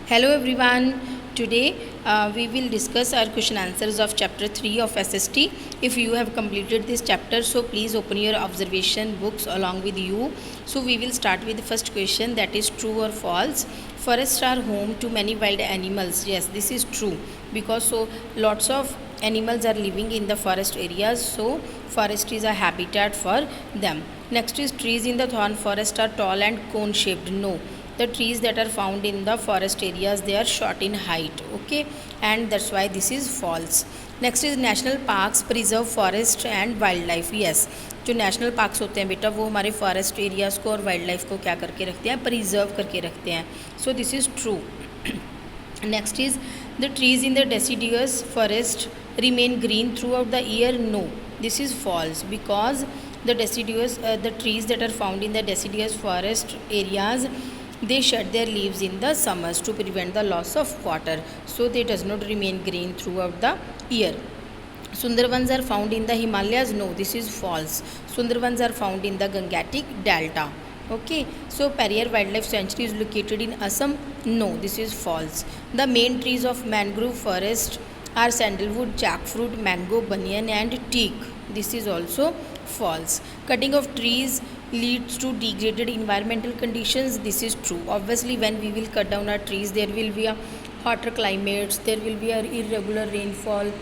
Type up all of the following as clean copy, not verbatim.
Hello everyone. Today we will discuss our question answers of chapter 3 of SST. If you have completed this chapter, so please open your observation books along with you. So we will start with the first question, that is true or false. Forests are home to many wild animals. Yes, this is true because lots of animals are living in the forest areas, so forest is a habitat for them. Next is trees in the thorn forest are tall and cone shaped. No, the trees that are found in the forest areas, they are short in height, okay, and that's why this is false. Next is national parks preserve forest and wildlife. Yes, जो national parks होते हैं बेटा वो हमारे forest areas को और wild life को क्या करके रखते हैं, प्रिजर्व करके रखते हैं. So this is true. Next is the trees in the deciduous forest remain green throughout the year. No, this is false because the trees that are found in the deciduous forest areas, they shed their leaves in the summers to prevent the loss of water, so they does not remain green throughout the year. Sundarbans are found in the Himalayas. No, this is false. Sundarbans are found in the Gangetic Delta. Okay, so Periyar Wildlife Sanctuary is located in Assam. No, this is false. The main trees of mangrove forest are sandalwood, jackfruit, mango, banyan and teak. This is also false. Cutting of trees leads to degraded environmental conditions. This is true. Obviously, when we will cut down our trees, there will be a hotter climates, there will be a irregular rainfall,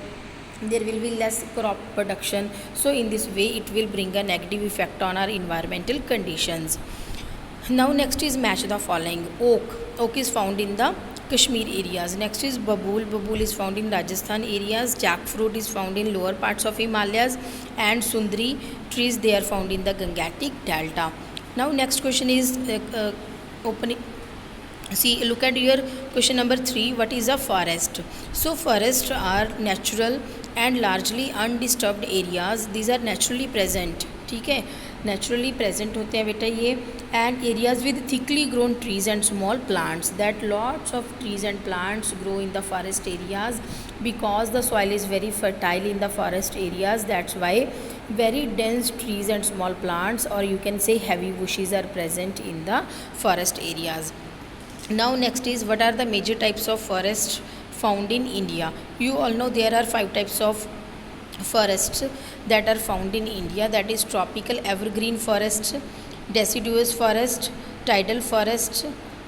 there will be less crop production. So in this way it will bring a negative effect on our environmental conditions. Now next is match the following. Oak is found in the Kashmir areas. Next is babool is found in Rajasthan areas. Jackfruit is found in lower parts of Himalayas, and sundri trees, they are found in the Gangetic Delta. Now next question is opening. See, look at your question number 3. What is a forest? So forests are natural and largely undisturbed areas. These are naturally present. ठीक है, naturally present होते हैं बेटा ये, and areas with thickly grown trees and small plants. That lots of trees and plants grow in the forest areas because the soil is very fertile in the forest areas. That's why very dense trees and small plants, or you can say heavy bushes, are present in the forest areas. Now next is, what are the major types of forests found in India? You all know there are 5 types of forests that are found in India. That is tropical evergreen forest, deciduous forest, tidal forest,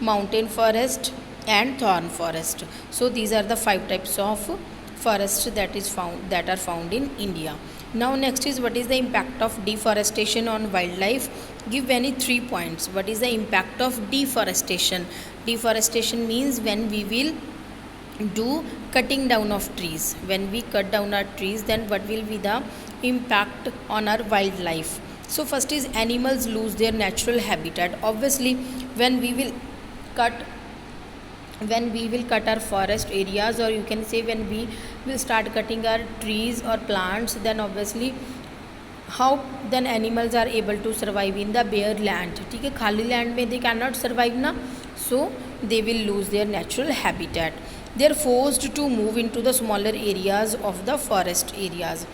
mountain forest and thorn forest. So these are the 5 types of forests that are found in India. Now next is, what is the impact of deforestation on wildlife? Give any 3 points. What is the impact of deforestation? Deforestation means when we will do cutting down of trees. When we cut down our trees, then what will be the impact on our wildlife? So first is, animals lose their natural habitat. Obviously, when we will cut our forest areas, or you can say when we will start cutting our trees or plants, then obviously how then animals are able to survive in the bare land. ठीक है, खाली land में they cannot survive ना, so they will lose their natural habitat. They are forced to move into the smaller areas of the forest areas.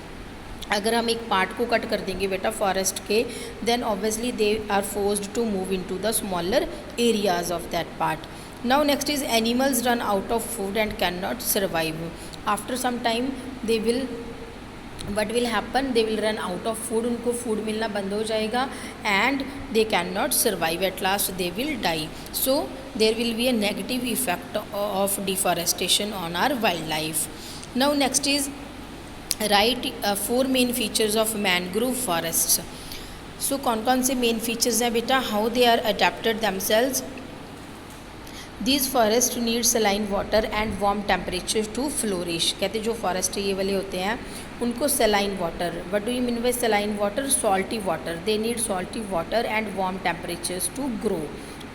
अगर हम एक part को cut कर देंगे बेटा फॉरेस्ट के, then obviously they are forced to move into the smaller areas of that part. Now next is, animals run out of food and cannot survive. After some time they will, what will happen, they will run out of food, उनको food मिलना बंद हो जाएगा, and they cannot survive. At last they will die. So there will be a negative effect of deforestation on our wildlife. Now next is, write 4 main features of mangrove forests. So कौन कौन से main features हैं बेटा? How they are adapted themselves. These forests need saline water and warm temperature to flourish. कहते जो forest ये वाले होते हैं उनको saline water. What do you mean by saline water? Salty water. They need salty water and warm temperatures to grow.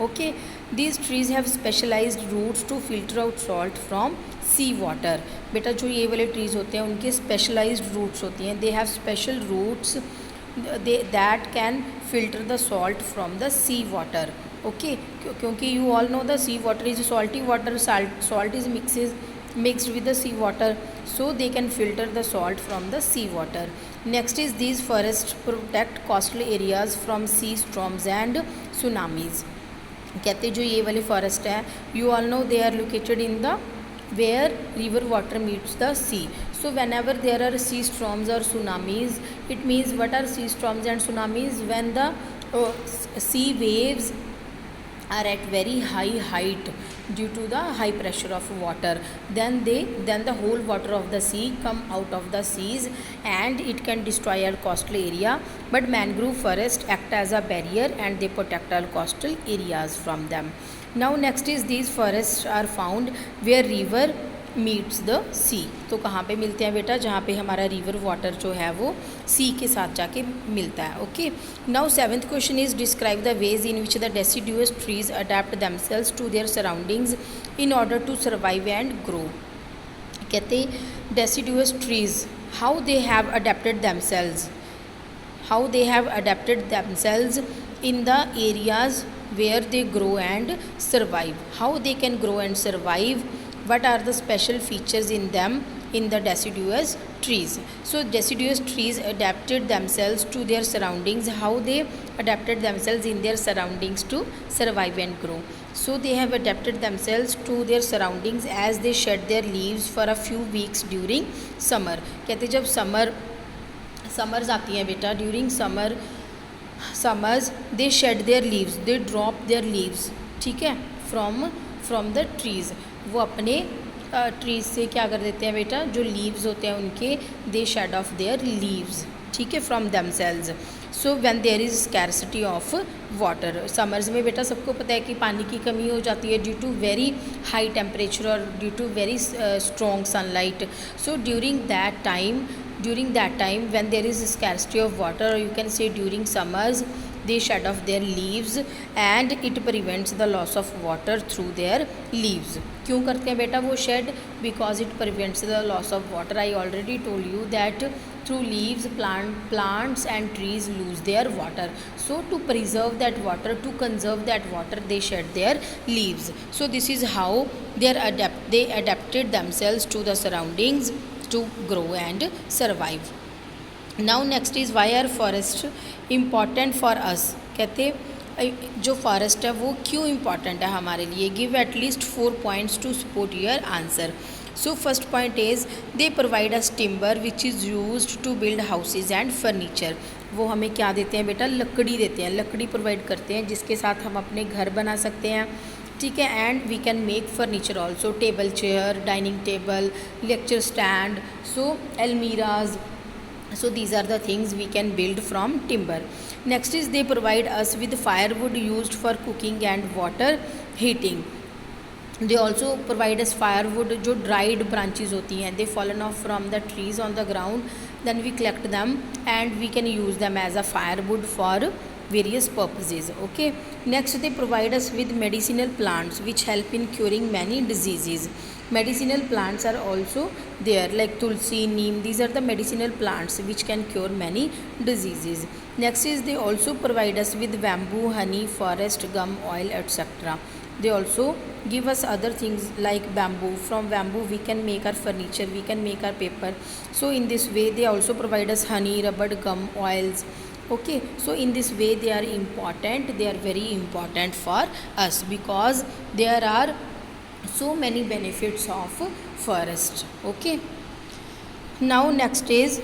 Okay. These trees have specialized roots to filter out salt from sea water. बेटा जो ये वाले trees होते हैं उनके specialized roots होती हैं. They have special roots that can filter the salt from the sea water. Okay, क्योंकि you all know the sea water is salty water. Salt is mixed with the sea water, so they can filter the salt from the sea water. Next is, these forests protect coastal areas from sea storms and tsunamis. कहते जो ये वाले forest है, you all know they are located in the where river water meets the sea. So whenever there are sea storms or tsunamis, it means what are sea storms and tsunamis? When the sea waves are at very high height due to the high pressure of water, then the whole water of the sea come out of the seas and it can destroy our coastal area. But mangrove forest act as a barrier and they protect our coastal areas from them. Now next is these forests are found where river meets the sea. तो कहाँ पे मिलते हैं बेटा? जहाँ पे हमारा river water जो है वो सी के साथ जाके मिलता है. Okay. Now 7th question is describe the ways in which the deciduous trees adapt themselves to their surroundings in order to survive and grow. कहते deciduous trees how they have adapted themselves, how they have adapted themselves in the areas where they grow and survive. How they can grow and survive, what are the special features in them in the deciduous trees. So deciduous trees adapted themselves to their surroundings. How they adapted themselves in their surroundings to survive and grow. So they have adapted themselves to their surroundings as they shed their leaves for a few weeks during summer. कहते जब summers आती हैं बेटा, during summers they shed their leaves, they drop their leaves, ठीक है, from the trees. वो अपने trees से क्या कर देते हैं बेटा, जो लीव्स होते हैं उनके, they shed of their leaves, ठीक है, from themselves. So when there is scarcity of water, summers में बेटा सबको पता है कि पानी की कमी हो जाती है due to very high temperature और due to very strong sunlight. So during that time when there is scarcity of water, or you can say during summers, they shed off their leaves and it prevents the loss of water through their leaves. क्यों करते हैं बेटा वो shed? Because it prevents the loss of water. I already told you that through leaves plants and trees lose their water. So to preserve that water, to conserve that water, they shed their leaves. So this is how they adapted themselves to the surroundings to grow and survive. Now next is why are forests important for us. कहते जो forest है वो क्यों important है हमारे लिए. Give at least 4 points to support your answer. So first point is they provide us timber which is used to build houses and furniture. वो हमें क्या देते हैं बेटा? लकड़ी देते हैं, लकड़ी प्रोवाइड करते हैं जिसके साथ हम अपने घर बना सकते हैं, ठीक है. And we can make furniture also, table chair, dining table, lecture stand, so almirahs. So these are the things we can build from timber. Next is they provide us with firewood used for cooking and water heating. They also provide us firewood, जो dried branches होती हैं, they fallen off from the trees on the ground, then we collect them and we can use them as a firewood for various purposes. Okay. Next they provide us with medicinal plants which help in curing many diseases. Medicinal plants are also there like tulsi, neem. These are the medicinal plants which can cure many diseases. Next is they also provide us with bamboo, honey, forest, gum, oil, etc. They also give us other things like bamboo. From bamboo we can make our furniture, we can make our paper. So in this way they also provide us honey, rubber, gum, oils. Okay, so in this way they are important, they are very important for us because there are so many benefits of forest. Okay, now next is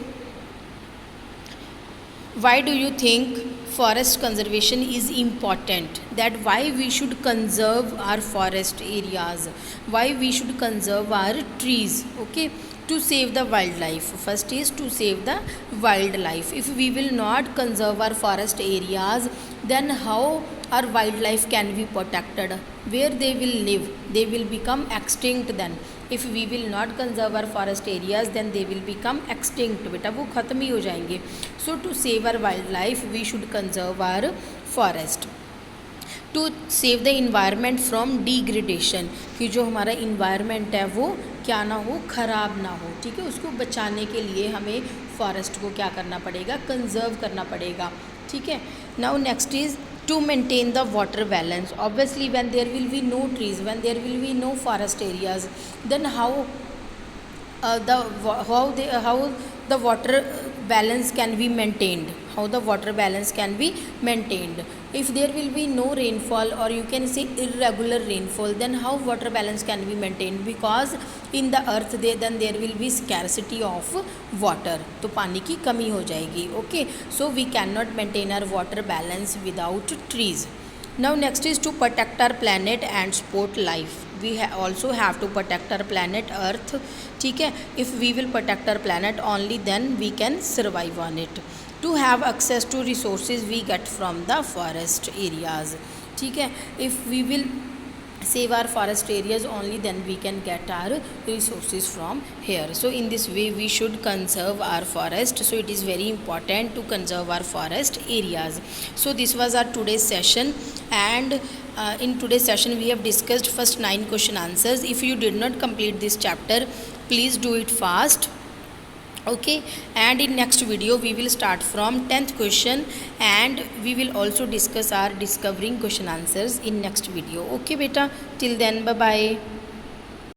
why do you think forest conservation is important, that why we should conserve our forest areas, why we should conserve our trees. Okay, to save the wildlife. First is to save the wildlife. If we will not conserve our forest areas, then how our wildlife can be protected, where they will live, they will become extinct. Then if we will not conserve our forest areas, then they will become extinct, बेटा वो ख़त्म ही हो जाएंगे. So to save our wildlife we should conserve our forest. To save the environment from degradation, कि जो हमारा environment है वो क्या ना हो, ख़राब ना हो, ठीक है, उसको बचाने के लिए हमें फॉरेस्ट को क्या करना पड़ेगा, कंजर्व करना पड़ेगा, ठीक है. Now next is to maintain the water balance. Obviously when there will be no trees, when there will be no forest areas, then how the water balance can be maintained, how the water balance can be maintained. If there will be no rainfall, or you can say irregular rainfall, then how water balance can be maintained? Because in the earth then there will be scarcity of water, तो पानी की कमी हो जाएगी. Okay, so we cannot maintain our water balance without trees. Now next is to protect our planet and support life. We also have to protect our planet earth. ठीक है, if we will protect our planet, only then we can survive on it. To have access to resources we get from the forest areas. ठीक है, if we will save our forest areas, only then we can get our resources from here. So in this way we should conserve our forest. So it is very important to conserve our forest areas. So this was our today's session, and in today's session we have discussed first 9 question answers. If you did not complete this chapter, please do it fast. Okay, and in next video we will start from 10th question, and we will also discuss our discovering question answers in next video. Okay beta, till then bye bye.